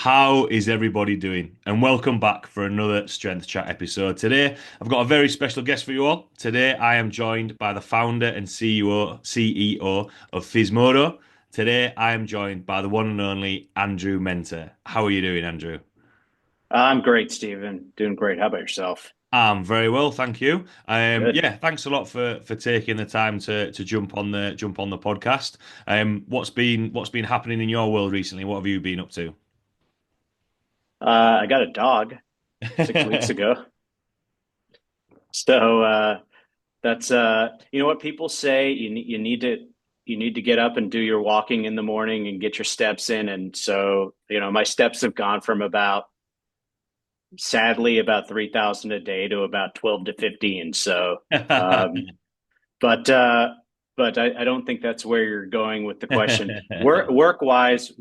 How is everybody doing? And welcome back for another Strength Chat episode. Today, I've got a very special guest for you all. Today, I am joined by the founder and CEO of Physmodo. Today, I am joined by the one and only Andrew Menter. How are you doing, Andrew? I'm great, Steven. Doing great. How about yourself? I'm very well, thank you. Good. Yeah, thanks a lot for taking the time to jump on the podcast. What's been happening in your world recently? What have you been up to? I got a dog 6 weeks ago. So that's you know what people say. You need to get up and do your walking in the morning and get your steps in. And so my steps have gone from sadly about 3,000 a day to about 12 to 15. So, um, but I don't think that's where you're going with the question. Work wise,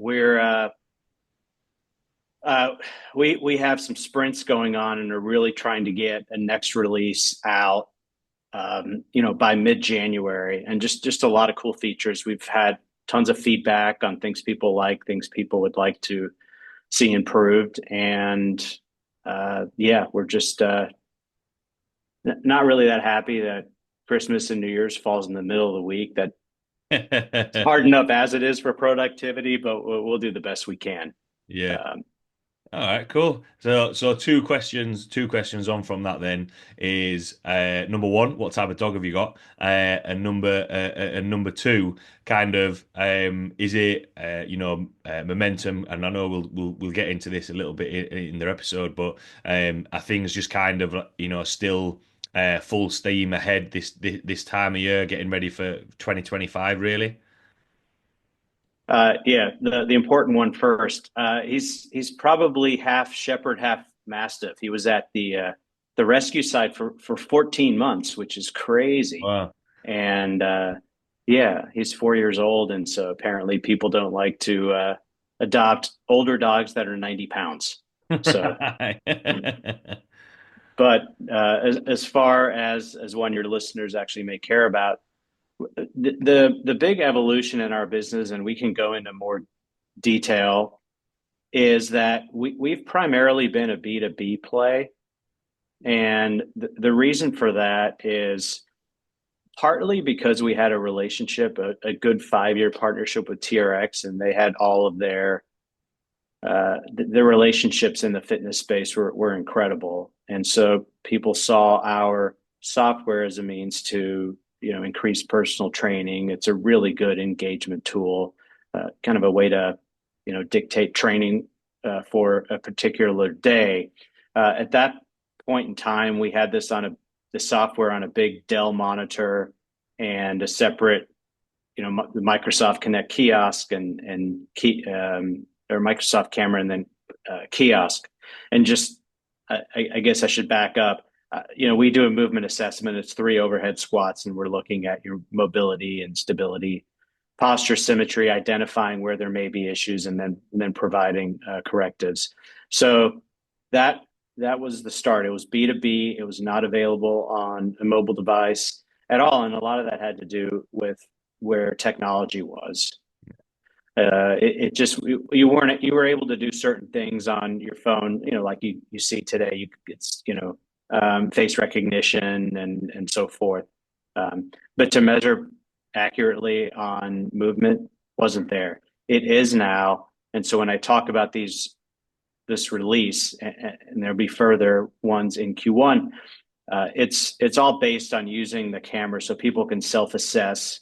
Uh, we have some sprints going on and are really trying to get a next release out, by mid January, and just a lot of cool features. We've had tons of feedback on things people like, things people would like to see improved, and yeah, we're just not really that happy that Christmas and New Year's falls in the middle of the week. That it's hard enough as it is for productivity, but we'll do the best we can. Yeah. Um, All right, cool. So two questions on from that then is number one, what type of dog have you got? And number two, kind of is it momentum? And I know we'll get into this a little bit in their episode, but are things just kind of still full steam ahead this time of year, getting ready for 2025, really? yeah, the important one first. He's probably half shepherd, half mastiff. He was at the rescue site for 14 months, which is crazy. Wow. And yeah, he's 4 years old, and so apparently people don't like to adopt older dogs that are 90 pounds. So, but as far as one your listeners actually may care about, the big evolution in our business, and we can go into more detail, is that we've primarily been a B2B play. And the reason for that is partly because we had a relationship, a good 5 year partnership with TRX, and they had all of their relationships in the fitness space were incredible. And so people saw our software as a means to, increase personal training. It's a really good engagement tool, kind of a way to, dictate training for a particular day. At that point in time, we had the software on a big Dell monitor and a separate, the Microsoft Connect kiosk and key or Microsoft camera, and then kiosk. And just, I guess I should back up. We do a movement assessment. It's 3 overhead squats, and we're looking at your mobility and stability, posture symmetry, identifying where there may be issues, and then providing correctives. So that that was the start. It was B2B. It was not available on a mobile device at all, and a lot of that had to do with where technology was. It just you were able to do certain things on your phone, like you see today. It's face recognition and so forth. But to measure accurately on movement wasn't there. It is now. And so when I talk about this release, and there'll be further ones in Q1, it's all based on using the camera so people can self-assess.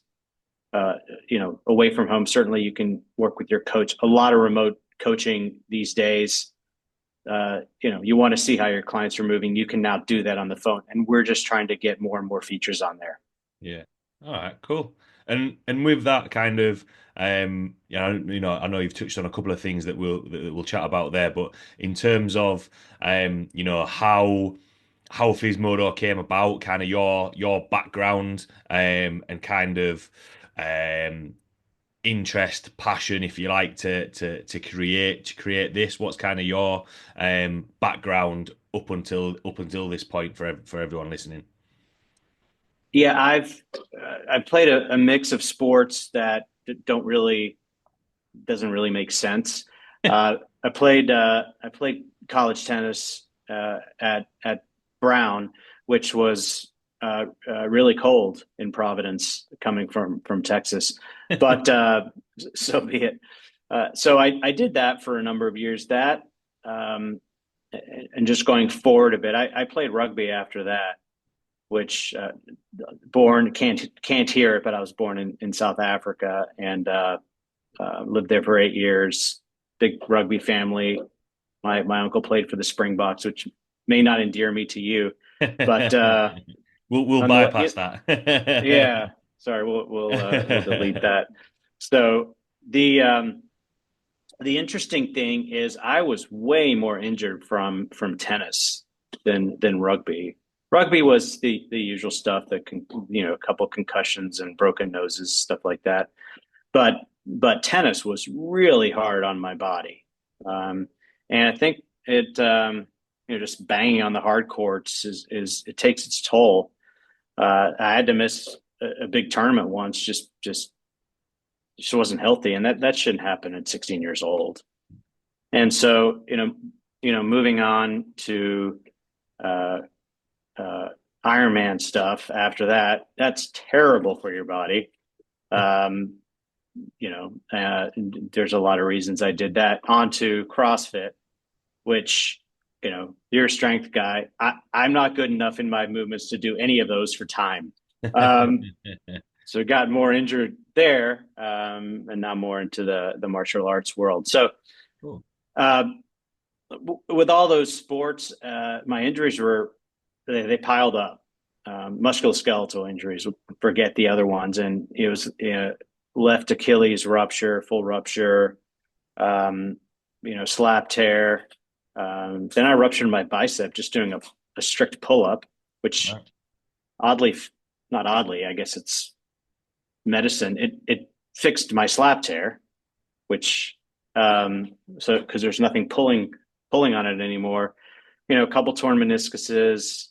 Away from home, certainly you can work with your coach. A lot of remote coaching these days. You want to see how your clients are moving. You can now do that on the phone, and we're just trying to get more and more features on there. Yeah. All right, cool. And with that kind of I know you've touched on a couple of things that we'll chat about there, but in terms of how Physmodo came about, kind of your background and kind of um interest, passion, if you like, to create this. What's kind of your background up until this point for everyone listening? Yeah, I've played a mix of sports that don't really doesn't really make sense. I played college tennis at Brown, which was really cold in Providence, coming from Texas. But so be it. So I did that for a number of years. That um, and just going forward a bit, I played rugby after that, which born can't hear it, but I was born in South Africa and lived there for 8 years. Big rugby family. My uncle played for the Springboks, which may not endear me to you, but We'll nonetheless, bypass that. yeah. Sorry, we'll delete that. So the interesting thing is I was way more injured from tennis than rugby. Rugby was the usual stuff that can, a couple concussions and broken noses, stuff like that. But tennis was really hard on my body. And I think just banging on the hard courts is it takes its toll. I had to miss a big tournament once, just wasn't healthy, and that shouldn't happen at 16 years old. And so, moving on to uh, uh, Ironman stuff after that, that's terrible for your body. Um, there's a lot of reasons I did that. Onto CrossFit, which, you're a strength guy. I'm not good enough in my movements to do any of those for time. Um, so I got more injured there, and now more into the martial arts world. So, Cool. uh, with all those sports, my injuries they piled up. Musculoskeletal injuries, forget the other ones, and it was left Achilles rupture, full rupture, slap tear. Then I ruptured my bicep just doing a strict pull up, which Right. oddly, not oddly, I guess it's medicine. It fixed my slap tear, which so because there's nothing pulling on it anymore. A couple torn meniscuses,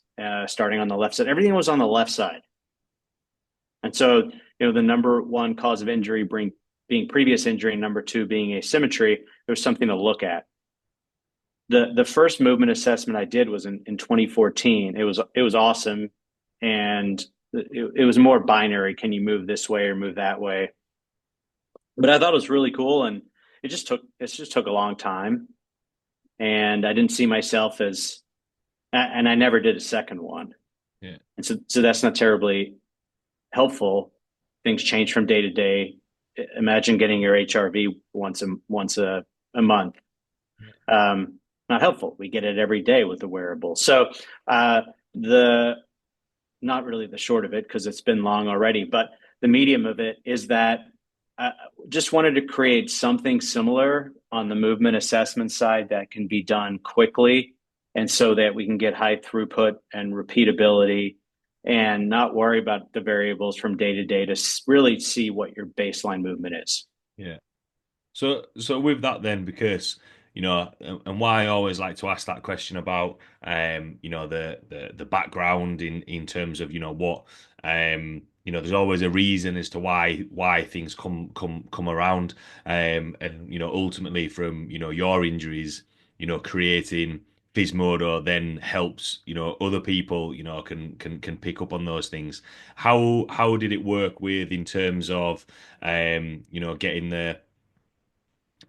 starting on the left side. Everything was on the left side, and so the number one cause of injury being previous injury, and number two being asymmetry. There was something to look at. The first movement assessment I did was in 2014. It was awesome, and it was more binary. Can you move this way or move that way? But I thought it was really cool, and it just took a long time, and I didn't see myself as, and I never did a second one, Yeah. and so that's not terribly helpful. Things change from day to day. Imagine getting your HRV once a month. Not helpful. We get it every day with the wearable. So the not really the short of it, because it's been long already, but the medium of it is that I just wanted to create something similar on the movement assessment side that can be done quickly, and so that we can get high throughput and repeatability and not worry about the variables from day to day to really see what your baseline movement is. Yeah. So with that then, because and why I always like to ask that question about the background in terms of what there's always a reason as to why things come around, and ultimately from your injuries, creating Physmodo then helps other people can pick up on those things. How did it work with in terms of getting the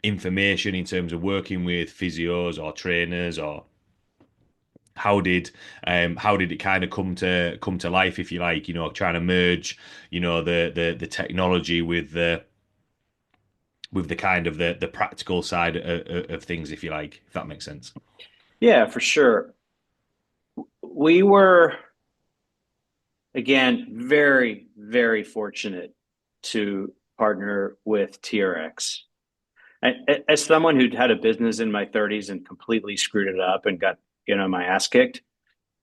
information in terms of working with physios or trainers, or how did it kind of come to life, if you like, trying to merge the technology with the kind of the practical side of things, if you like, if that makes sense. Yeah, for sure. We were, again, very, very fortunate to partner with TRX. As someone who'd had a business in my 30s and completely screwed it up and got my ass kicked,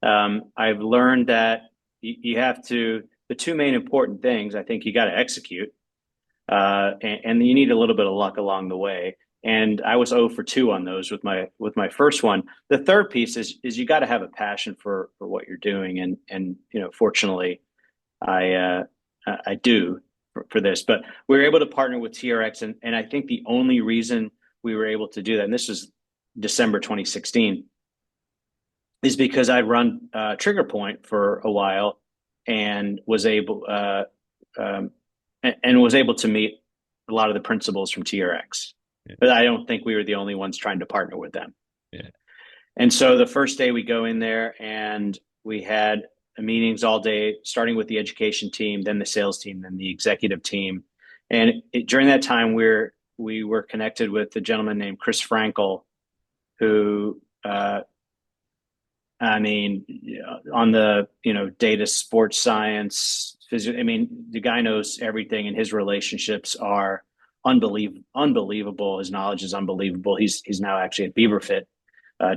I've learned that you have to, the two main important things, I think, you got to execute, and you need a little bit of luck along the way. And I was 0 for 2 on those with my first one. The third piece is you got to have a passion for what you're doing, and fortunately, I I do for this. But we were able to partner with TRX, and I think the only reason we were able to do that, and this was December 2016 is because I'd run Trigger Point for a while and was able and was able to meet a lot of the principals from TRX. Yeah. But I don't think we were the only ones trying to partner with them. Yeah. And so the first day we go in there and we had meetings all day, starting with the education team, then the sales team, then the executive team. And during that time, we were connected with a gentleman named Chris Frankel, who I mean, on the data, sports science, I mean, the guy knows everything, and his relationships are unbelievable. His knowledge is unbelievable. He's now actually at Beaverfit,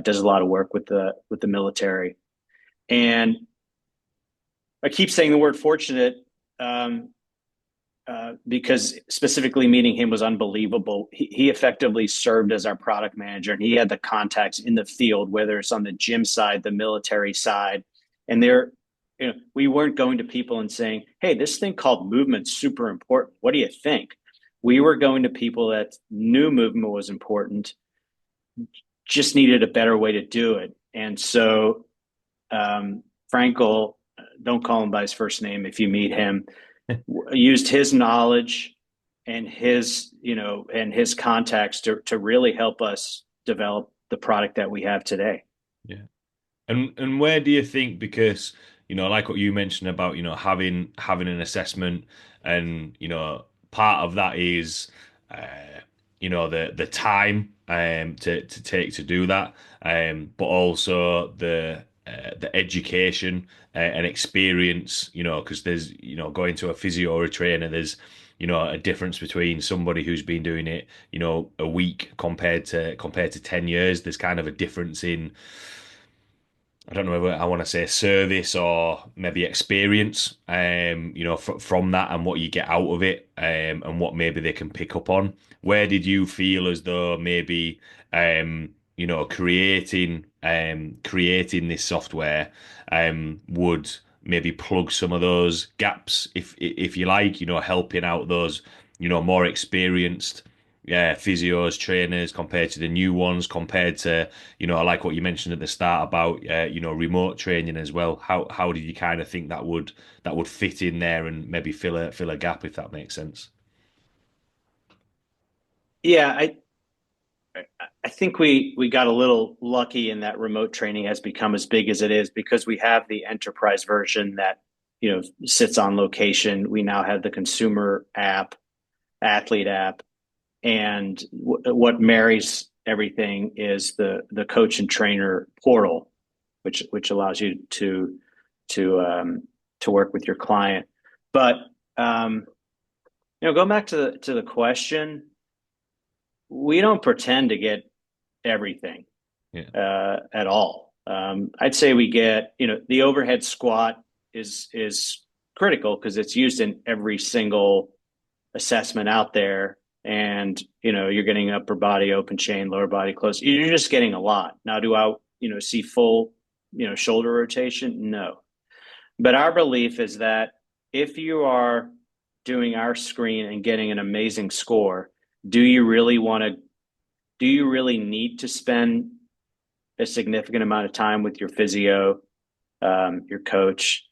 does a lot of work with the military, and I keep saying the word fortunate because specifically meeting him was unbelievable. He effectively served as our product manager, and he had the contacts in the field, whether it's on the gym side, the military side, and we weren't going to people and saying, "Hey, this thing called movement's super important. What do you think?" We were going to people that knew movement was important, just needed a better way to do it, and so Frankel, don't call him by his first name if you meet him, used his knowledge and his contacts to really help us develop the product that we have today. Yeah. And where do you think, because like what you mentioned about having an assessment, and part of that is the time to take to do that, but also the education and experience, because there's going to a physio or a trainer, there's a difference between somebody who's been doing it a week compared to 10 years. There's kind of a difference in, I don't know whether I want to say service or maybe experience, from that, and what you get out of it, and what maybe they can pick up on. Where did you feel as though maybe, creating this software, would maybe plug some of those gaps, if you like, helping out those, more experienced, yeah, physios, trainers, compared to the new ones, compared to, I like what you mentioned at the start about, remote training as well. How did you kind of think that would fit in there and maybe fill a gap, if that makes sense? Yeah, I think we got a little lucky in that remote training has become as big as it is because we have the enterprise version that sits on location. We now have the consumer app, athlete app, and what marries everything is the coach and trainer portal, which allows you to to work with your client. But going back to the question, we don't pretend to get everything Yeah. at all. I'd say we get, the overhead squat is critical because it's used in every single assessment out there. And, you're getting upper body open chain, lower body close. You're just getting a lot. Now, do I, see full, shoulder rotation? No. But our belief is that if you are doing our screen and getting an amazing score, do you really need to spend a significant amount of time with your physio, your coach?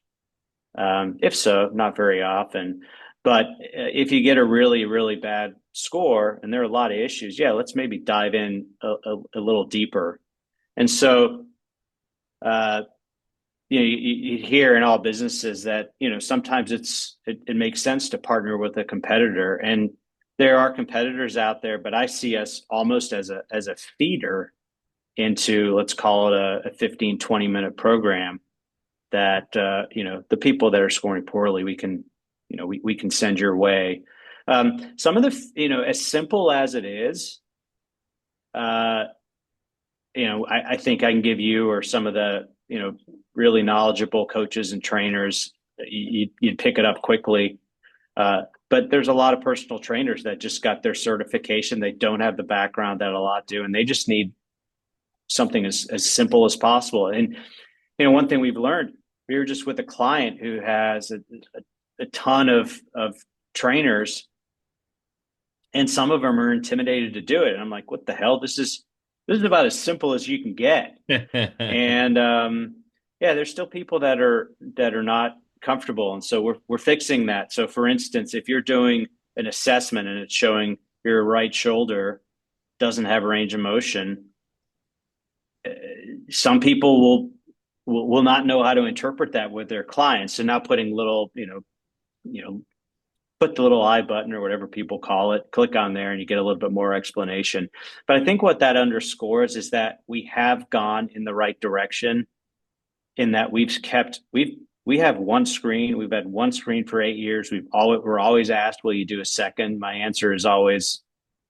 If so, not very often. But if you get a really, really bad score and there are a lot of issues, yeah, let's maybe dive in a little deeper. And so, you hear in all businesses that, sometimes it makes sense to partner with a competitor. And there are competitors out there, but I see us almost as a feeder into, let's call it a 15, 20-minute program that, the people that are scoring poorly, we can send your way. Some of the, as simple as it is, I think I can give you or some of the, really knowledgeable coaches and trainers, you'd pick it up quickly. But there's a lot of personal trainers that just got their certification. They don't have the background that a lot do, and they just need something as simple as possible. And, one thing we've learned, we were just with a client who has a ton of trainers, and some of them are intimidated to do it. And I'm like, what the hell? This is this is about as simple as you can get. And yeah, there's still people that are not comfortable, and so we're fixing that. So, for instance, if you're doing an assessment and it's showing your right shoulder doesn't have range of motion, uh, some people will not know how to interpret that with their clients. So now putting little, put the little I button or whatever people call it, click on there and you get a little bit more explanation. But I think what that underscores is that we have gone in the right direction in that we have one screen. We've had one screen for 8 years. We're always asked, will you do a second? My answer is always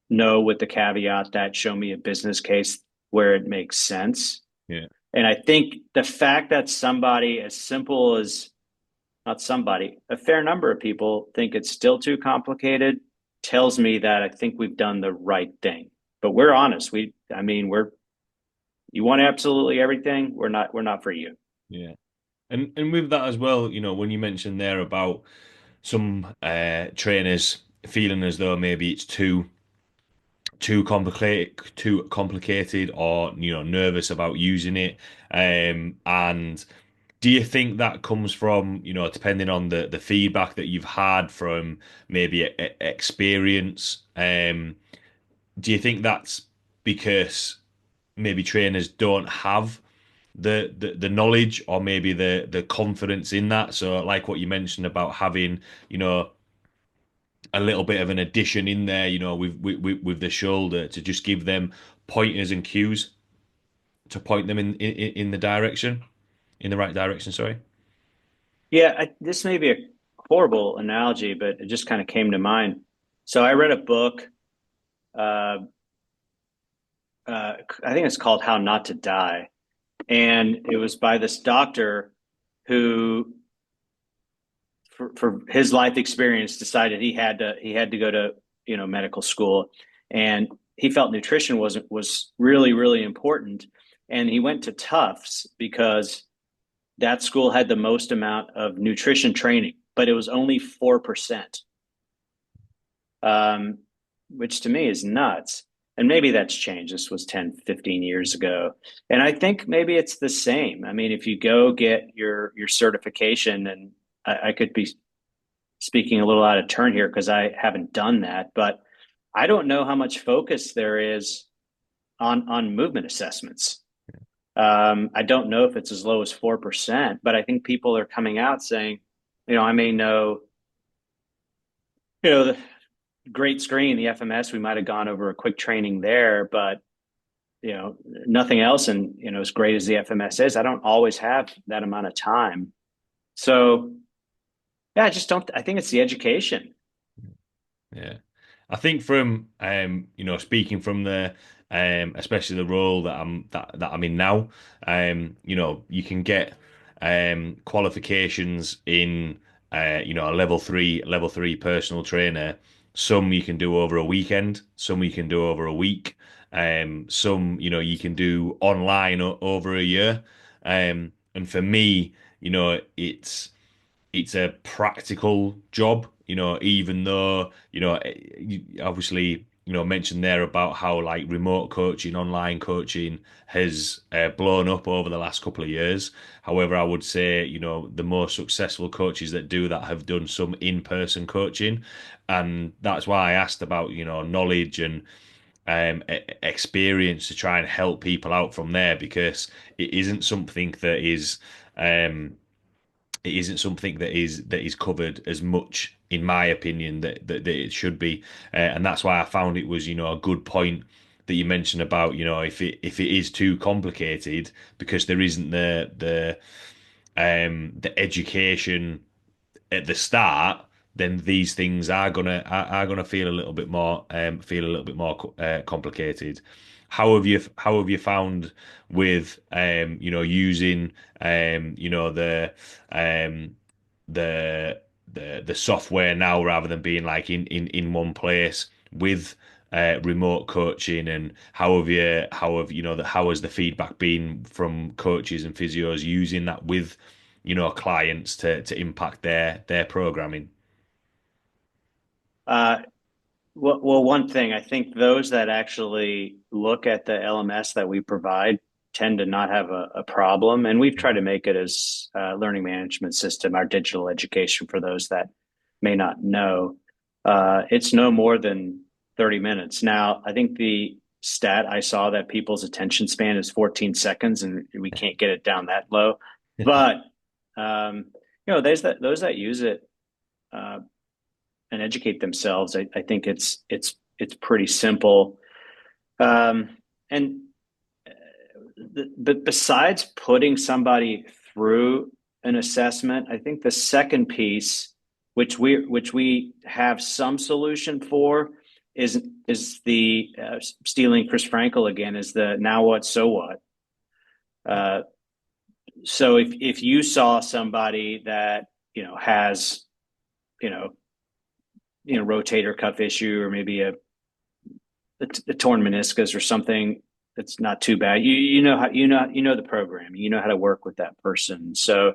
no, with the caveat that show me a business case where it makes sense. Yeah. And I think the fact that somebody as simple as not somebody, a fair number of people think it's still too complicated tells me that I think we've done the right thing. But we're honest. I mean, you want absolutely everything. We're not for you. Yeah. And with that as well, when you mentioned there about some trainers feeling as though maybe it's too complicated, or nervous about using it. And do you think that comes from, depending on the feedback that you've had from maybe experience? Do you think that's because maybe trainers don't have the knowledge, or maybe the confidence in that? So like what you mentioned about having, a little bit of an addition in there, with the shoulder, to just give them pointers and cues to point them in the right direction. Sorry. Yeah, this may be a horrible analogy, but it just kind of came to mind. So I read a book. Uh, I think it's called How Not to Die, and it was by this doctor who, for his life experience, decided he had to go to medical school, and he felt nutrition was really really important, and he went to Tufts because that school had the most amount of nutrition training, but it was only 4%, um, which to me is nuts. And maybe that's changed. This was 10, 15 years ago. And I think maybe it's the same. I mean, if you go get your certification, and I could be speaking a little out of turn here because I haven't done that, but I don't know how much focus there is on movement assessments. I don't know if it's as low as 4%, but I think people are coming out saying, I may know, the great screen, the FMS, we might have gone over a quick training there, but nothing else. And as great as the FMS is, I don't always have that amount of time. So yeah, I just don't. I think it's the education. Yeah. I think from speaking from the especially the role that I'm in now, you can get qualifications in a level three personal trainer. Some you can do over a weekend, some you can do over a week, some you can do online over a year. And for me, it's a practical job, even though, you obviously, mentioned there about how like remote coaching, online coaching has blown up over the last couple of years. However, I would say, the most successful coaches that do that have done some in-person coaching. And that's why I asked about, knowledge and experience to try and help people out from there, because it isn't something that is um, it isn't something that is covered as much, in my opinion, that it should be. And that's why I found it was, a good point that you mentioned about, if it is too complicated, because there isn't the education at the start, then these things are gonna feel a little bit more complicated. How have you found with using um the the software now, rather than being like in one place with remote coaching? And how has the feedback been from coaches and physios using that with clients to impact their programming? Uh, Well, one thing, I think those that actually look at the LMS that we provide tend to not have a problem. And we've tried to make it as a learning management system, our digital education for those that may not know. It's no more than 30 minutes. Now, I think the stat I saw that people's attention span is 14 seconds, and we can't get it down that low. But, um, those that use it, uh, and educate themselves, I think it's pretty simple. And but besides putting somebody through an assessment, I think the second piece, which we have some solution for, is the stealing Chris Frankel again, is the now what so what. Uh, so if you saw somebody that has you know rotator cuff issue, or maybe a torn meniscus or something that's not too bad. You know the program. You know how to work with that person. So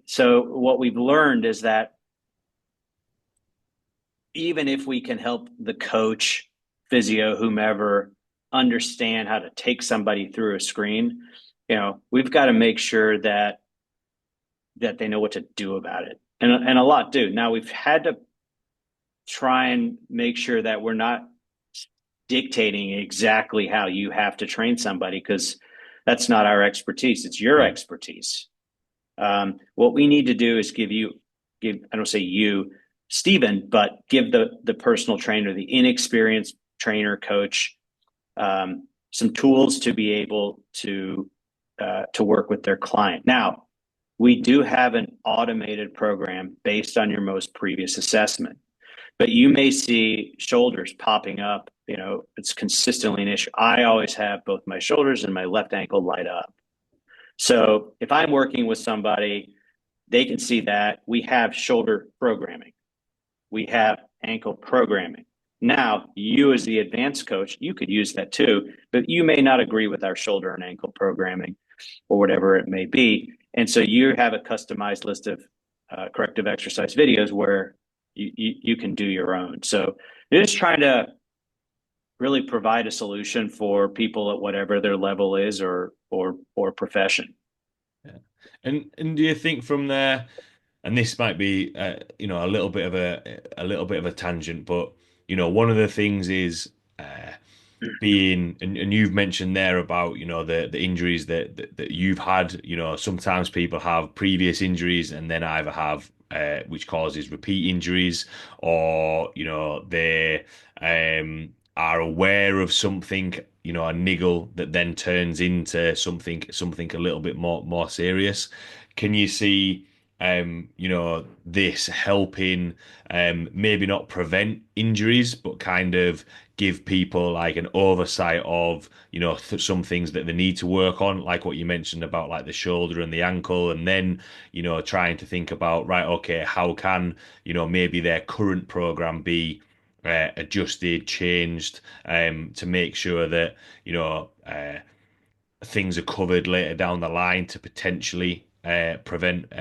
so what we've learned is that even if we can help the coach, physio, whomever understand how to take somebody through a screen, we've got to make sure that they know what to do about it. And a lot do. Now we've had to try and make sure that we're not dictating exactly how you have to train somebody, because that's not our expertise. It's your Yeah. expertise. What we need to do is I don't say you, Stephen, but give the personal trainer, the inexperienced trainer coach, some tools to be able to work with their client. Now, we do have an automated program based on your most previous assessment, but you may see shoulders popping up. It's consistently an issue. I always have both my shoulders and my left ankle light up. So if I'm working with somebody, they can see that we have shoulder programming, we have ankle programming. Now, you as the advanced coach, you could use that too, but you may not agree with our shoulder and ankle programming or whatever it may be. And so you have a customized list of corrective exercise videos where you can do your own. So you're just trying to really provide a solution for people at whatever their level is, or profession. Yeah. And do you think from there, and this might be a little bit of a tangent, but one of the things is being, and you've mentioned there about the injuries that you've had. Sometimes people have previous injuries and then either have which causes repeat injuries, or they are aware of something, a niggle that then turns into something a little bit more serious. Can you see this helping, maybe not prevent injuries, but kind of give people like an oversight of, some things that they need to work on, like what you mentioned about like the shoulder and the ankle, and then, trying to think about, right, okay, how can, maybe their current program be adjusted, changed, to make sure that, things are covered later down the line to potentially prevent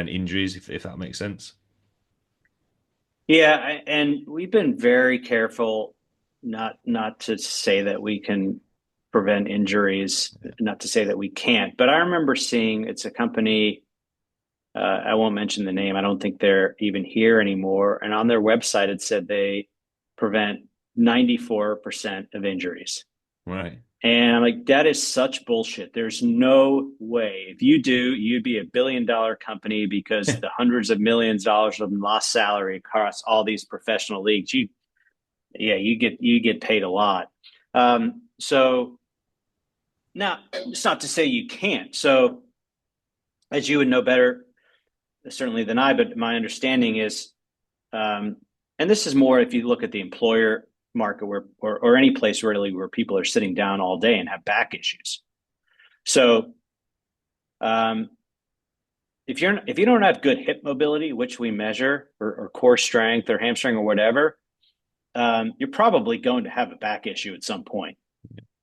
injuries, if that makes sense. Yeah, and we've been very careful not to say that we can prevent injuries, not to say that we can't. But I remember seeing, it's a company, I won't mention the name. I don't think they're even here anymore. And on their website, it said they prevent 94% of injuries. Right. And I'm like, that is such bullshit. There's no way. If you do, you'd be $1 billion company, because the hundreds of millions of dollars of lost salary across all these professional leagues. Yeah, you get paid a lot. So now it's not to say you can't. So as you would know better, certainly than I, but my understanding is, um, and this is more if you look at the employer market, where or any place really where people are sitting down all day and have back issues. So um, if you don't have good hip mobility, which we measure, or core strength or hamstring or whatever, you're probably going to have a back issue at some point,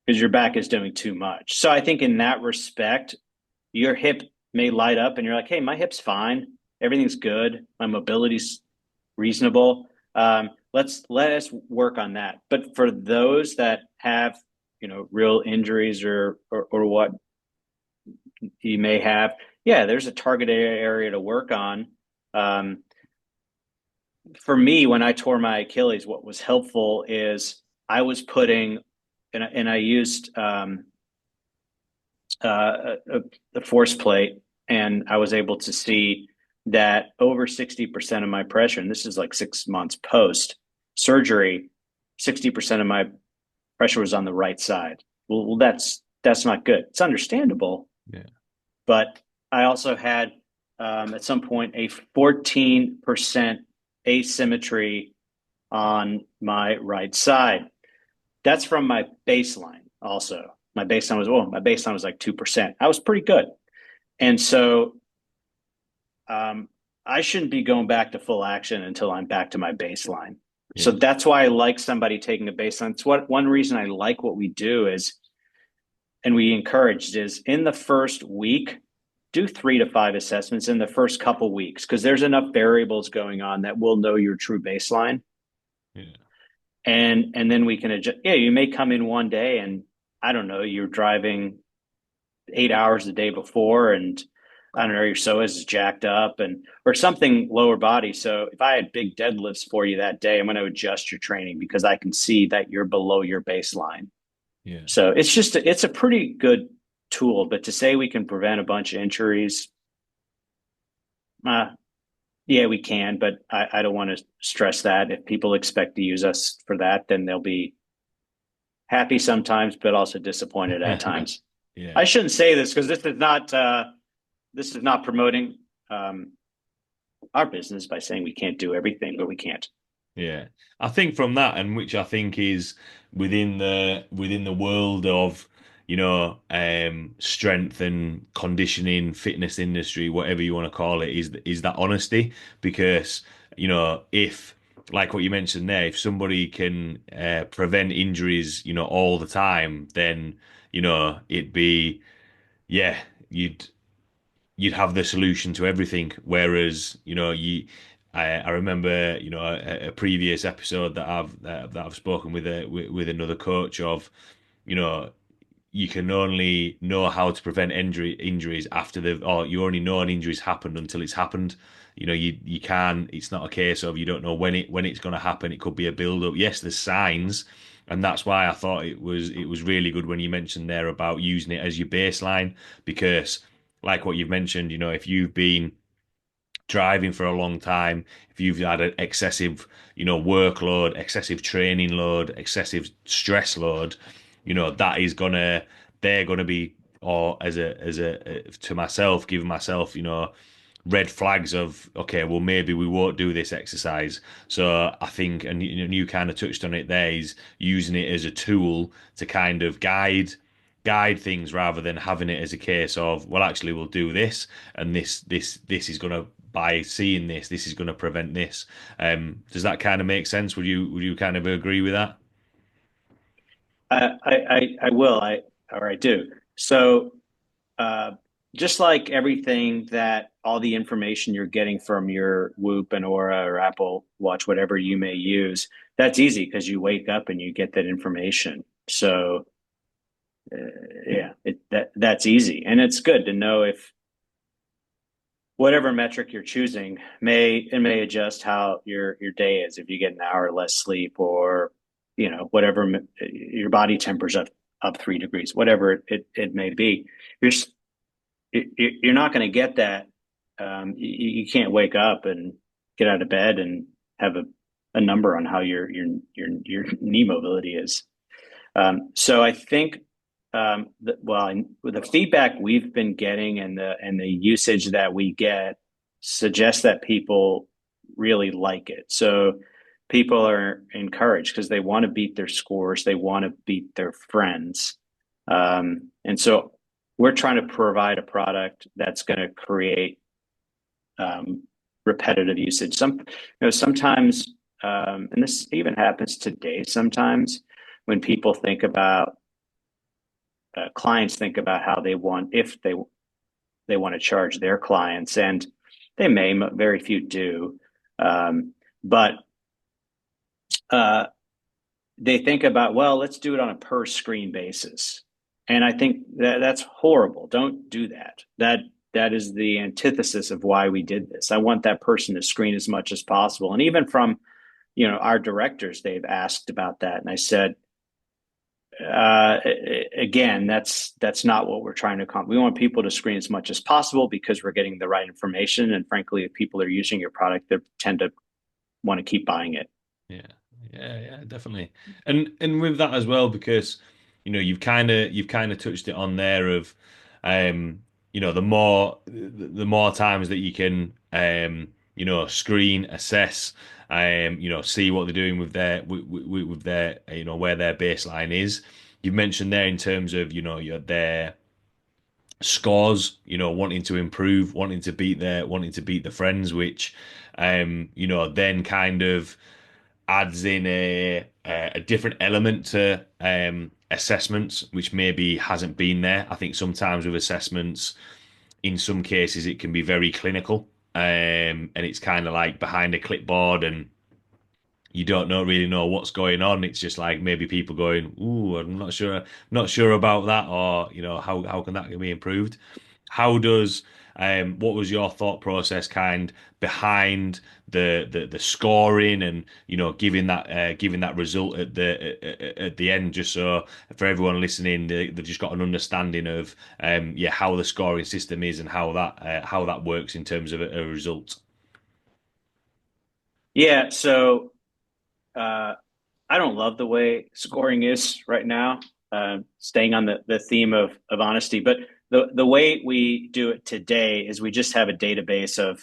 because your back is doing too much. So I think in that respect, your hip may light up and you're like, hey, my hip's fine. Everything's good. My mobility's reasonable. let us work on that. But for those that have, real injuries or what you may have, yeah, there's a target area to work on. Um, for me, when I tore my Achilles, what was helpful is I was putting, and I used the force plate, and I was able to see that over 60% of my pressure, and this is like 6 months post surgery, 60% of my pressure was on the right side. Well, that's not good. It's understandable, Yeah. but I also had at some point a 14% asymmetry on my right side. That's from my baseline. Also, my baseline was like 2%. I was pretty good, and so I shouldn't be going back to full action until I'm back to my baseline. So Yeah. that's why I like somebody taking a baseline. It's what one reason I like what we do is, and we encouraged is in the first week, do 3 to 5 assessments in the first couple weeks because there's enough variables going on that we'll know your true baseline, Yeah. and then we can adjust. Yeah, you may come in one day and I don't know, you're driving 8 hours the day before, and I don't know, your psoas is jacked up and or something lower body. So if I had big deadlifts for you that day, I'm going to adjust your training because I can see that you're below your baseline. Yeah. So it's a pretty good tool, but to say we can prevent a bunch of injuries, uh, yeah, we can, but I don't want to stress that. If people expect to use us for that, then they'll be happy sometimes, but also disappointed at times. Yeah. I shouldn't say this because this is not promoting um, our business by saying we can't do everything, but we can't. Yeah. I think from that, and which I think is within the world of, strength and conditioning, fitness industry, whatever you want to call it, is that honesty. Because, if, like what you mentioned there, if somebody can prevent injuries, all the time, then, it'd be, yeah, you'd have the solution to everything. Whereas, I remember, a previous episode that I've spoken with another coach of, you know, you can only know how to prevent injuries after or you only know an injury's happened until it's happened. You can. It's not a case of you don't know when it's going to happen. It could be a build up. Yes, there's signs, and that's why I thought it was really good when you mentioned there about using it as your baseline because, like what you've mentioned, if you've been driving for a long time, if you've had an excessive, workload, excessive training load, excessive stress load, that is gonna, they're gonna be, or as a to myself, giving myself, red flags of, okay, well, maybe we won't do this exercise. So I think, and you kind of touched on it there, is using it as a tool to kind of guide things rather than having it as a case of, well, actually, we'll do this, and this is going to, by seeing this is going to prevent this. Does that kind of make sense? Would you kind of agree with that? I will. I do. So uh, just like everything that all the information you're getting from your Whoop and Aura or Apple Watch, whatever you may use, that's easy because you wake up and you get that information. So uh, yeah, that's easy, and it's good to know if whatever metric you're choosing may adjust how your day is if you get an hour less sleep or whatever your body temperature's up 3 degrees, whatever it may be. You're you're not going to get that. You can't wake up and get out of bed and have a number on how your knee mobility is. So I think the feedback we've been getting and the usage that we get suggests that people really like it. So people are encouraged because they want to beat their scores, they want to beat their friends, and so we're trying to provide a product that's going to create um, repetitive usage. Sometimes, and this even happens today. Sometimes when people think about clients think about how they want if they want to charge their clients, and they may very few do, but uh, they think about, well, let's do it on a per screen basis. And I think that's horrible. Don't do that. That is the antithesis of why we did this. I want that person to screen as much as possible. And even from, our directors, they've asked about that. And I said, uh, again, that's not what we're trying to accomplish. We want people to screen as much as possible because we're getting the right information. And frankly, if people are using your product, they tend to want to keep buying it. Yeah, yeah, definitely. And with that as well, because you've kind of touched it on there of, the more times that you can screen, assess, see what they're doing with their where their baseline is. You've mentioned there in terms of their scores, wanting to improve, wanting to beat the friends, which then kind of adds in a different element to assessments, which maybe hasn't been there. I think sometimes with assessments, in some cases, it can be very clinical, and it's kind of like behind a clipboard, and you don't really know what's going on. It's just like maybe people going, "Ooh, I'm not sure about that," or how can that be improved? How does what was your thought process kind behind the scoring and giving that result at the end, just so for everyone listening, they've just got an understanding of how the scoring system is and how that works in terms of a result. Yeah. So uh, I don't love the way scoring is right now. Staying on the theme of honesty, but the way we do it today is we just have a database of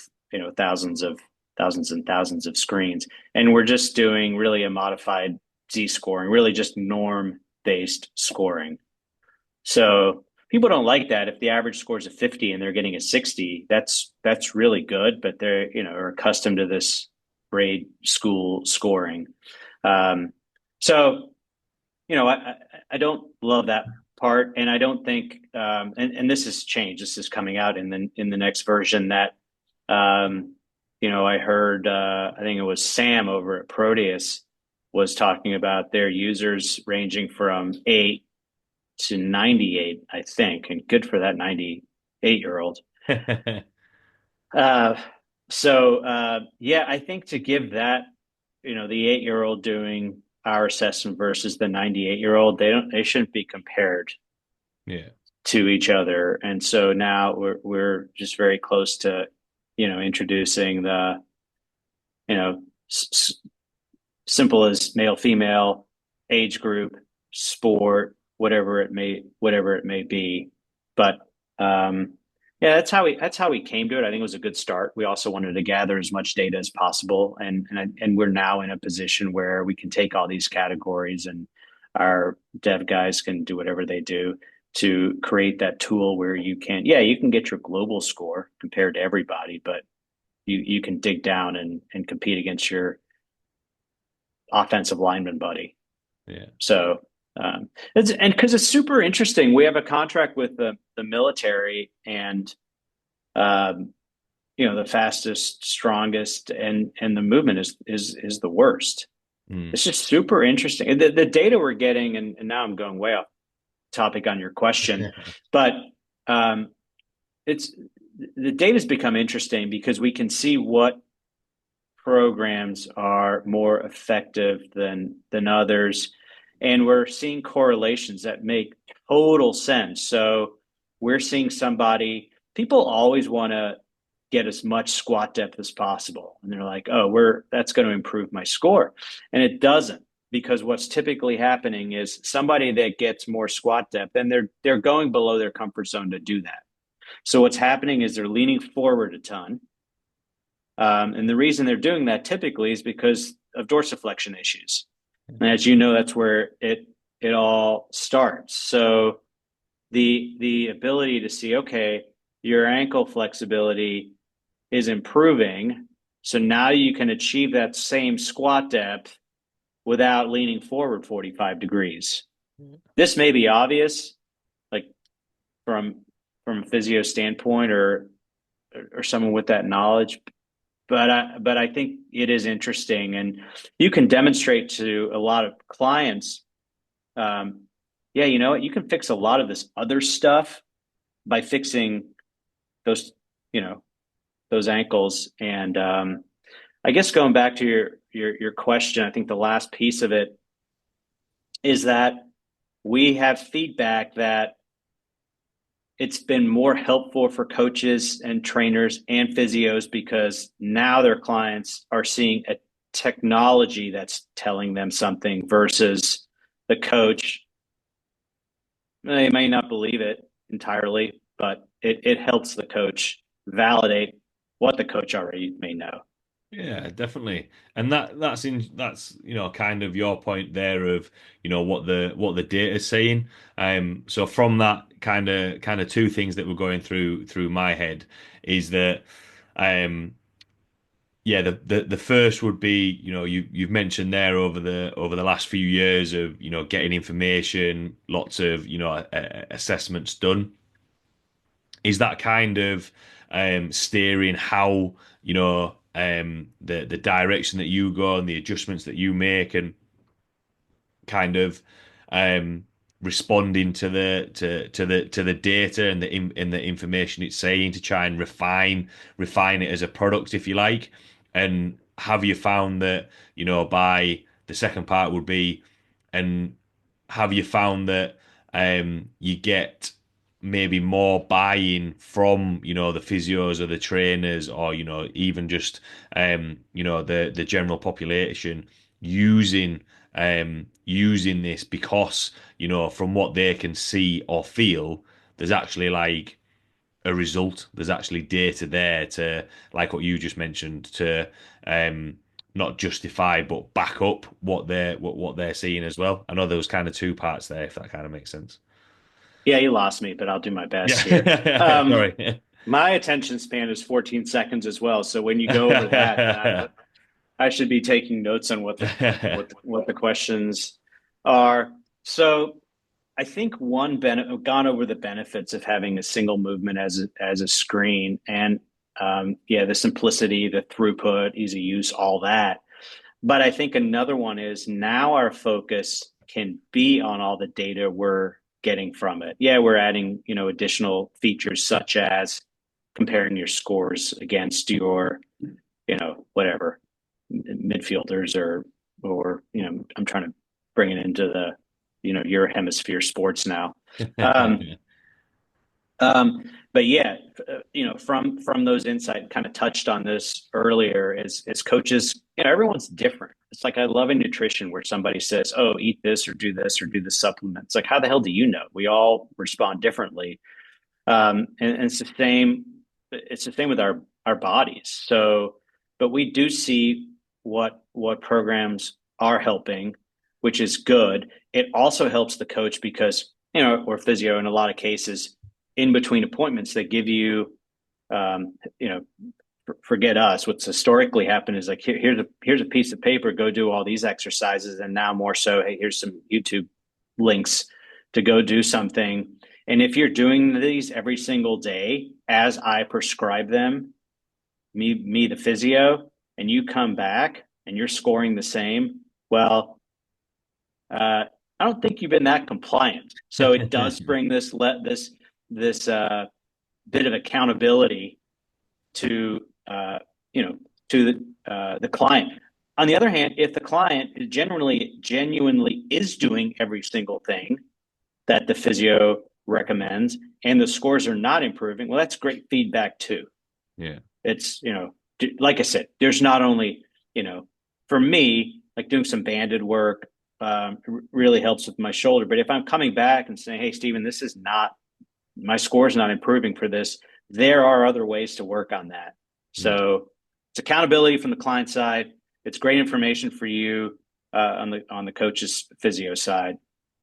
thousands and thousands of screens, and we're just doing really a modified Z scoring, really just norm based scoring. So people don't like that. If the average score is a 50 and they're getting a 60, that's really good, but they're are accustomed to this grade school scoring. Um, so I don't love that part, and I don't think and this has changed. This is coming out in the next version that I heard I think it was Sam over at Proteus was talking about their users ranging from 8 to 98, I think, and good for that 98-year old. Uh, yeah, I think to give that, the 8-year old doing our assessment versus the 98-year old, they shouldn't be compared Yeah. to each other. And so now we're just very close to, introducing the, you know, s- simple as male, female, age group, sport, whatever it may be. But yeah, that's how we came to it. I think it was a good start. We also wanted to gather as much data as possible, and we're now in a position where we can take all these categories, and our dev guys can do whatever they do to create that tool where you can get your global score compared to everybody, but you can dig down and compete against your offensive lineman buddy. Yeah. So and because it's super interesting, we have a contract with the military, and um, the fastest, strongest, and the movement is the worst. Mm. It's just super interesting. The data we're getting, and now I'm going way off topic on your question, but um, it's the data's become interesting because we can see what programs are more effective than others, and we're seeing correlations that make total sense. So we're seeing somebody, people always want to get as much squat depth as possible, and they're like, oh, that's going to improve my score, and it doesn't, because what's typically happening is somebody that gets more squat depth, and they're going below their comfort zone to do that. So what's happening is they're leaning forward a ton, and the reason they're doing that typically is because of dorsiflexion issues. And as you know, that's where it all starts. So the ability to see, okay, your ankle flexibility is improving. So now you can achieve that same squat depth without leaning forward 45 degrees. This may be obvious, like from a physio standpoint, or someone with that knowledge, but I think it is interesting, and you can demonstrate to a lot of clients, um, yeah, you know what, you can fix a lot of this other stuff by fixing those, you know, those ankles. And I guess going back to your question, I think the last piece of it is that we have feedback that it's been more helpful for coaches and trainers and physios because now their clients are seeing a technology that's telling them something versus the coach. They may not believe it entirely, but it helps the coach validate what the coach already may know. Yeah, definitely. And that's kind of your point there of what the data is saying. So from that kind of two things that were going through my head is that um yeah, the first would be, you've mentioned there over the last few years of, getting information, lots of, assessments done. Is that kind of steering how, the direction that you go and the adjustments that you make, and kind of um responding to the data and the information it's saying to try and refine it as a product, if you like. And have you found that, by the second part would be, and have you found that you get maybe more buy-in from, the physios or the trainers, or, even just the general population using this, because, from what they can see or feel, there's actually like a result. There's actually data there to, like what you just mentioned, to not justify but back up what they're seeing as well. I know there was kind of two parts there, if that kind of makes sense. Yeah, you lost me, but I'll do my best here. Yeah. Sorry. My attention span is 14 seconds as well. So when you go over that, then I should be taking notes on what the questions are. So I think I've gone over the benefits of having a single movement as a screen, and yeah, the simplicity, the throughput, easy use, all that. But I think another one is now our focus can be on all the data we're getting from it. Yeah, we're adding, additional features such as comparing your scores against your, whatever midfielders, or I'm trying to bring it into the, your hemisphere sports now. Um, um, but yeah, from those insight, kind of touched on this earlier. As coaches, everyone's different. It's like I love in nutrition where somebody says, "Oh, eat this or do this or do the supplements." Like, how the hell do you know? We all respond differently, and it's the same. It's the same with our bodies. So, but we do see what programs are helping, which is good. It also helps the coach because or physio in a lot of cases in between appointments they give you, um, you know forget us. What's historically happened is like here's a piece of paper, go do all these exercises, and now more so, hey, here's some YouTube links to go do something. And if you're doing these every single day as I prescribe them, me the physio, and you come back and you're scoring the same, well, I don't think you've been that compliant. So it does bring this bit of accountability to you know to the client. On the other hand, if the client genuinely is doing every single thing that the physio recommends and the scores are not improving, well, that's great feedback too. Yeah. It's, like I said, there's not only, for me, like doing some banded work really helps with my shoulder. But if I'm coming back and saying, hey, Stephen, this is not, my score is not improving for this, there are other ways to work on that. Mm. So it's accountability from the client side. It's great information for you on the coach's physio side.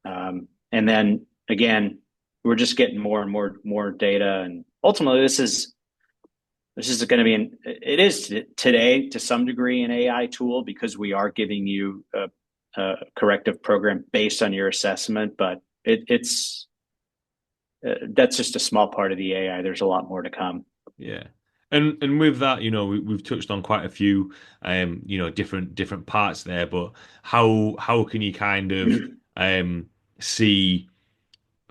And then again, we're just getting more and more data, and ultimately, this is going to be it is today to some degree an AI tool because we are giving you a corrective program based on your assessment, but it's that's just a small part of the AI. There's a lot more to come. Yeah. And with that, we've touched on quite a few, different parts there. But how can you kind of see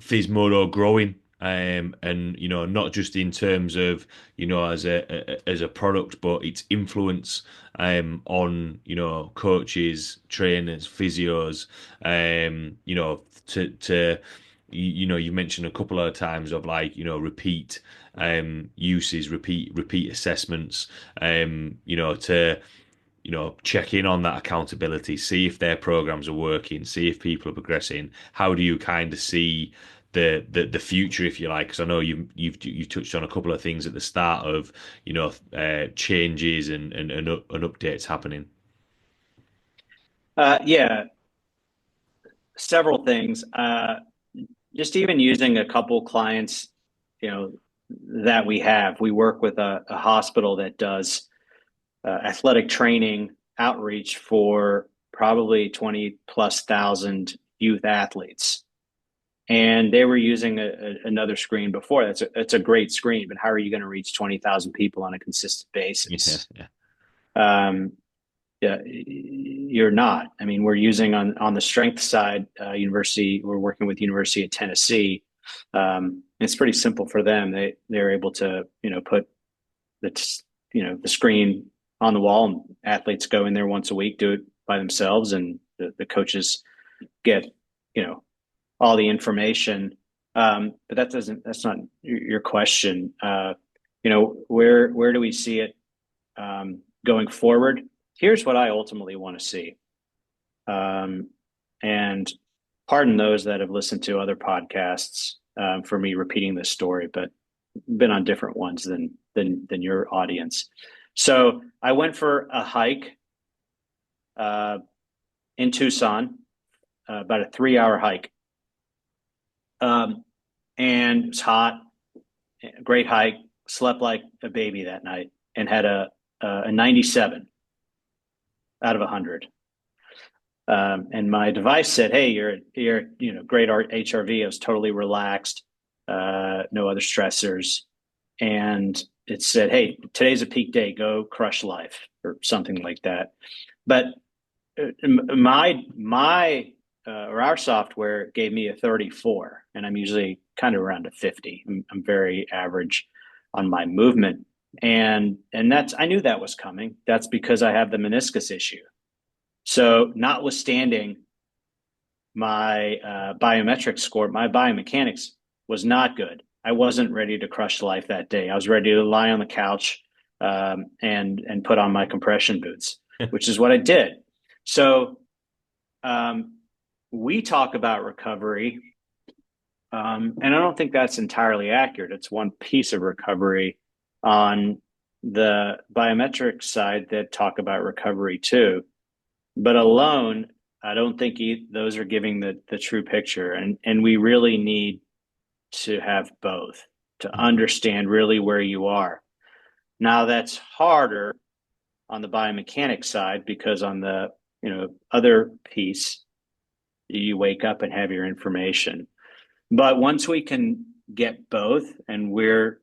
Physmodo growing, and not just in terms of as a product, but its influence on coaches, trainers, physios, to you mentioned a couple of times of like repeat uses, repeat assessments, to check in on that accountability, see if their programs are working, see if people are progressing. How do you kind of see the future, if you like? Because I know you've touched on a couple of things at the start of changes and updates happening. Yeah, several things. Just even using a couple clients, you know, that we work with a hospital that does athletic training outreach for probably 20 plus thousand youth athletes. And they were using another screen before. It's a great screen, but how are you going to reach 20,000 people on a consistent Yeah, basis? yeah, Um, yeah, you're not. I mean, we're using on the strength side, university. We're working with University of Tennessee. It's pretty simple for them. They're able to put the the screen on the wall, and athletes go in there once a week, do it by themselves, and the coaches get you know all the information. But that's not your question. Where do we see it going forward? Here's what I ultimately want to see. Um, and pardon those that have listened to other podcasts for me repeating this story, but been on different ones than your audience. So I went for a hike uh, in Tucson, about a 3 hour hike, um, and it was hot. Great hike. Slept like a baby that night, and had a 97 out of 100. And my device said, "Hey, you're great HRV." I was totally relaxed, no other stressors, and it said, "Hey, today's a peak day. Go crush life," or something like that. But my or our software gave me a 34, and I'm usually kind of around a 50. I'm very average on my movement, and that's I knew that was coming. That's because I have the meniscus issue. So, notwithstanding my biometric score, my biomechanics was not good. I wasn't ready to crush life that day. I was ready to lie on the couch and put on my compression boots, which is what I did. So um, we talk about recovery, and I don't think that's entirely accurate. It's one piece of recovery. On the biometric side that talk about recovery too, but alone, I don't think those are giving the true picture. And we really need to have both to understand really where you are. Now that's harder on the biomechanics side because on the other piece, you wake up and have your information. But once we can get both, and we're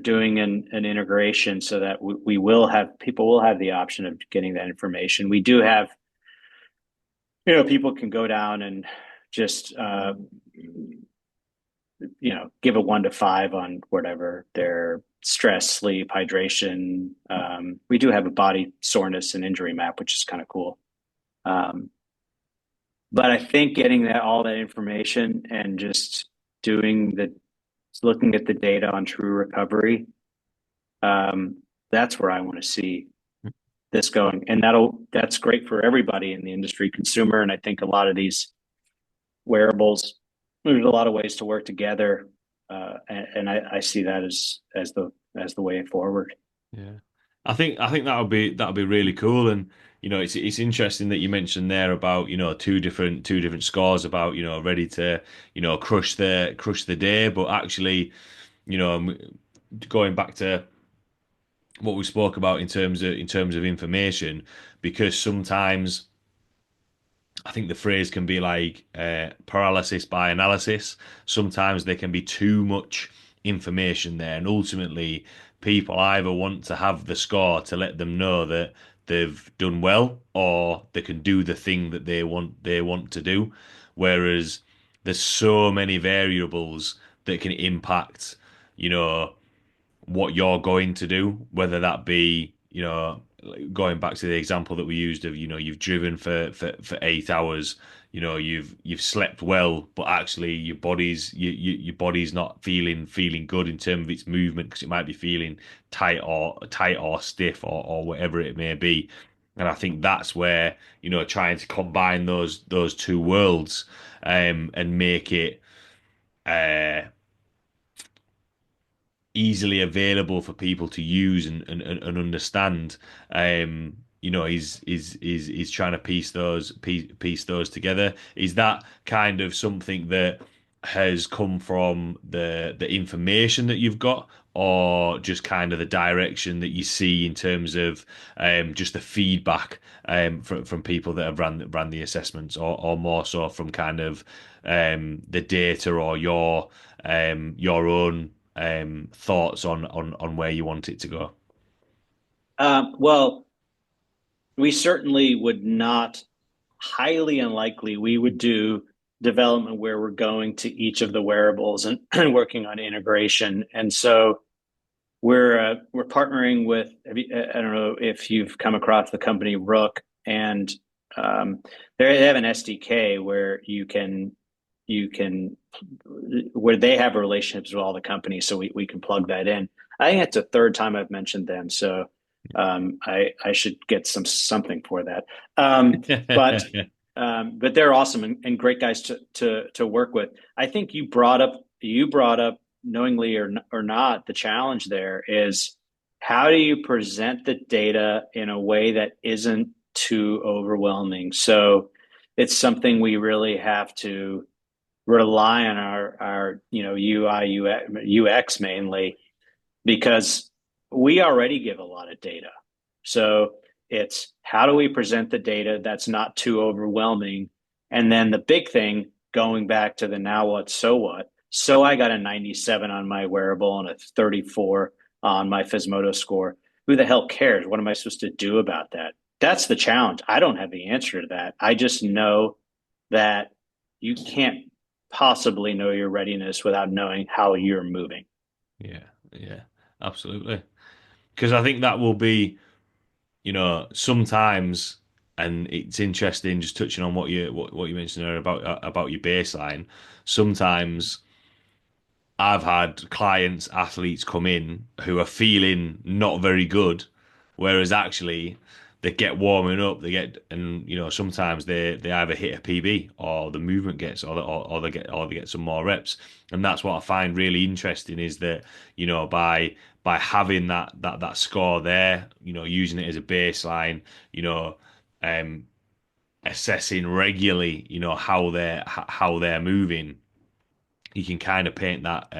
doing an integration so that we will have people will have the option of getting that information. We do have people can go down and just give a 1 to 5 on whatever their stress, sleep, hydration. We do have a body soreness and injury map, which is kind of cool. Um, but I think getting all that information and just doing the looking at the data on true recovery, um, that's where I want to see this going, and that's great for everybody in the industry, consumer, and I think a lot of these wearables. There's a lot of ways to work together, and I see that as the way forward. yeah. I think that would be really cool, and it's interesting that you mentioned there about two different scores about ready to crush the day, but actually going back to what we spoke about in terms of information, because sometimes I think the phrase can be like paralysis by analysis. Sometimes there can be too much information there, and ultimately people either want to have the score to let them know that they've done well, or they can do the thing that they want to do. Whereas there's so many variables that can impact, you know, what you're going to do, whether that be, going back to the example that we used of, you've driven for 8 hours, you've slept well, but actually your body's not feeling good in terms of its movement, because it might be feeling tight or stiff, or whatever it may be. And I think that's where, trying to combine those two worlds, and make it uh easily available for people to use and understand. He's trying to piece those together. Is that kind of something that has come from the information that you've got, or just kind of the direction that you see in terms of just the feedback from people that have ran the assessments, or more so from kind of the data, or your own thoughts on where you want it to go? Well, we certainly would not, highly unlikely, we would do development where we're going to each of the wearables and, and working on integration. And so we're partnering with, I don't know if you've come across the company Rook, and um, they have an SDK where you can where they have relationships with all the companies, so we can plug that in. I think it's the third time I've mentioned them, so I should get something for that. Um, but but they're awesome and great guys to work with. I think you brought up, knowingly or not, the challenge there is, how do you present the data in a way that isn't too overwhelming? So it's something we really have to rely on our UI UX mainly, because we already give a lot of data. So it's, how do we present the data that's not too overwhelming? And then the big thing, going back to the now what, so what? So I got a 97 on my wearable and a 34 on my Physmodo score. Who the hell cares? What am I supposed to do about that? That's the challenge. I don't have the answer to that. I just know that you can't possibly know your readiness without knowing how you're moving. Yeah, yeah, absolutely. Because I think that will be, sometimes, and it's interesting, just touching on what you mentioned there about your baseline. Sometimes I've had clients, athletes come in who are feeling not very good, whereas actually they get warming up, and sometimes they either hit a PB, or the movement gets, or they get some more reps. And that's what I find really interesting, is that, by having that score there, using it as a baseline, you know, um, assessing regularly, how they're moving, you can kind of paint that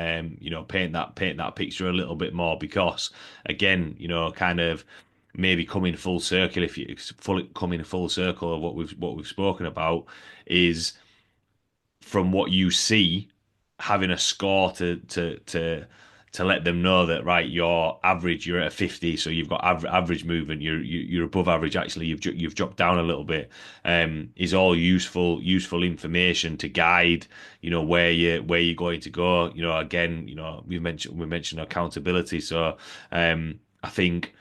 picture a little bit more, because again, kind of maybe coming full circle, if you fully coming full circle of what we've spoken about, is from what you see, having a score to let them know that, right, you're at a 50, so you've got average movement, you're above average, actually you've dropped down a little bit, is all useful information to guide, where you're going to go. Again, we mentioned accountability, so I think,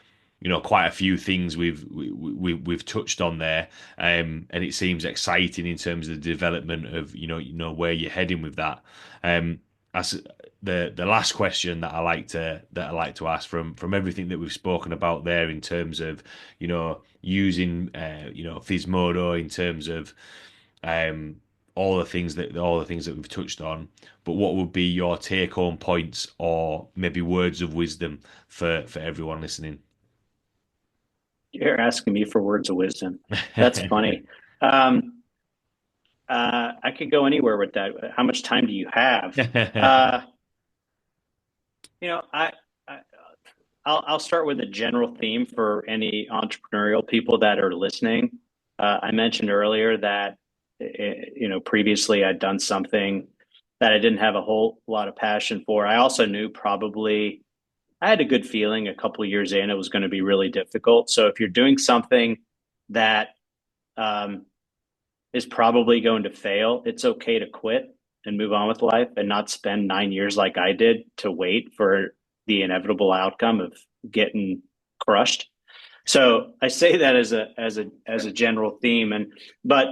quite a few things we've touched on there, and it seems exciting in terms of the development of, where you're heading with that. As the last question that I like to ask, from everything that we've spoken about there, in terms of, using Physmodo, in terms of um all the things that we've touched on, but what would be your take home points, or maybe words of wisdom for everyone listening? You're asking me for words of wisdom. That's funny. Um, I could go anywhere with that. How much time do you have? Uh, you know, I I'll start with a general theme for any entrepreneurial people that are listening. I mentioned earlier that previously I'd done something that I didn't have a whole lot of passion for. I also knew probably I had a good feeling a couple of years in it was going to be really difficult. So if you're doing something that um, is probably going to fail, it's okay to quit and move on with life and not spend 9 years like I did to wait for the inevitable outcome of getting crushed. So I say that as a general theme, and but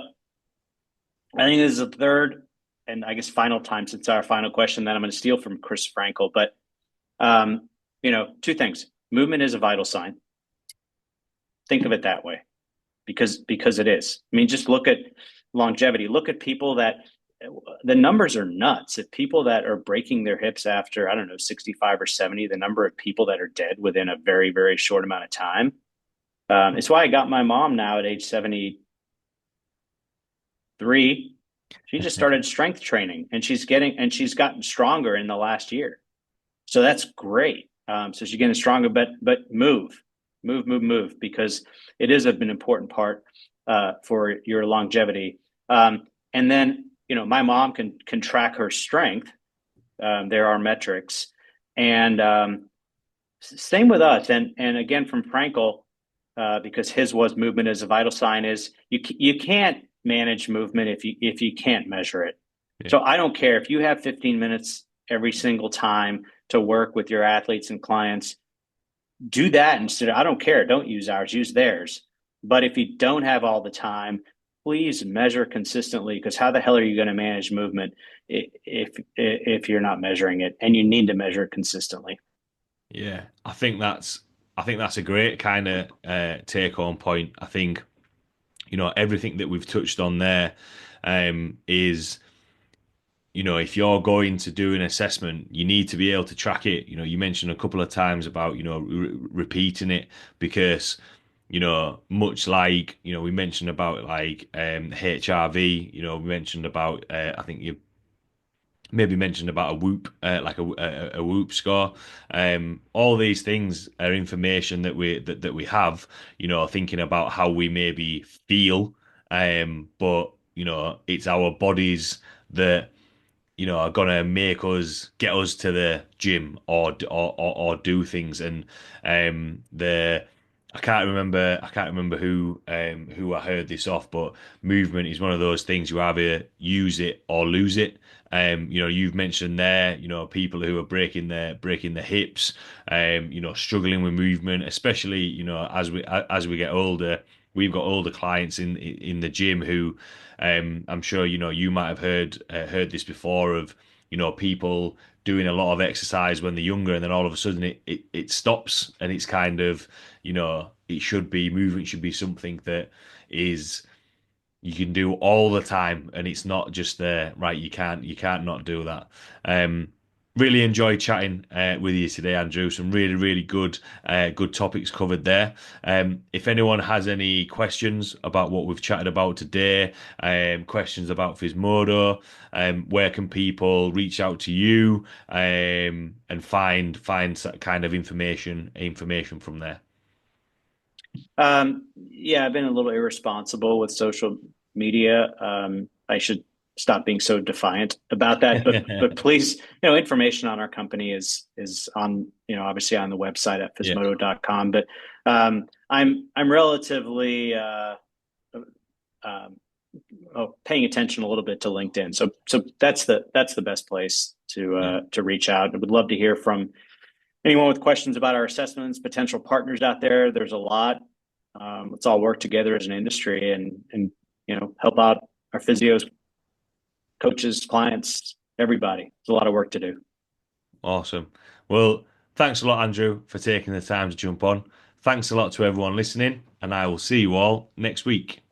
I think this is the third and I guess final time since our final question that I'm going to steal from Chris Frankel. But two things: movement is a vital sign. Think of it that way, because it is. I mean, just look at longevity. Look at people that the numbers are nuts. If people that are breaking their hips after, I don't know, 65 or 70, the number of people that are dead within a very, very short amount of time. It's why I got my mom now at age 73. She just started strength training and she's gotten stronger in the last year. So that's great. So she's getting stronger, but move, because it is an important part for your longevity. And then my mom can track her strength. There are metrics, and same with us. And again from Frankel, because his was movement is a vital sign. Is you can't manage movement if you can't measure it. Yeah. So I don't care if you have 15 minutes every single time to work with your athletes and clients. Do that instead. I don't care. Don't use ours. Use theirs. But if you don't have all the time, please measure consistently. Because how the hell are you going to manage movement if you're not measuring it? And you need to measure it consistently. Yeah, I think that's a great kind of take home point. I think everything that we've touched on there is if you're going to do an assessment, you need to be able to track it. You mentioned a couple of times about repeating it because much like we mentioned about like HRV. We mentioned about I think you maybe mentioned about a whoop, like a whoop score. All these things are information that we have. Thinking about how we maybe feel, but it's our bodies that are gonna make us get us to the gym or do things. And the I can't remember who I heard this off, but movement is one of those things you either use it or lose it. You've mentioned there, people who are breaking their hips, struggling with movement, especially, as we get older. We've got older clients in the gym who I'm sure you might have heard this before of people doing a lot of exercise when they're younger, and then all of a sudden it stops, and it's kind of it should be movement should be something that is you can do all the time, and it's not just there. Right, you can't not do that. Really enjoyed chatting with you today, Andrew. Some really good topics covered there. If anyone has any questions about what we've chatted about today, questions about Physmodo, where can people reach out to you and find kind of information from there? Yeah, I've been a little irresponsible with social media. I should stop being so defiant about that. But please, information on our company is on, obviously on the website at Yeah, physmodo.com. But I'm relatively um, paying attention a little bit to LinkedIn. So that's the best place yeah. to reach out. I would love to hear from anyone with questions about our assessments, potential partners out there. There's a lot. Let's all work together as an industry and help out our physios, coaches, clients, everybody. It's a lot of work to do. Awesome. Well, thanks a lot, Andrew, for taking the time to jump on. Thanks a lot to everyone listening, and I will see you all next week.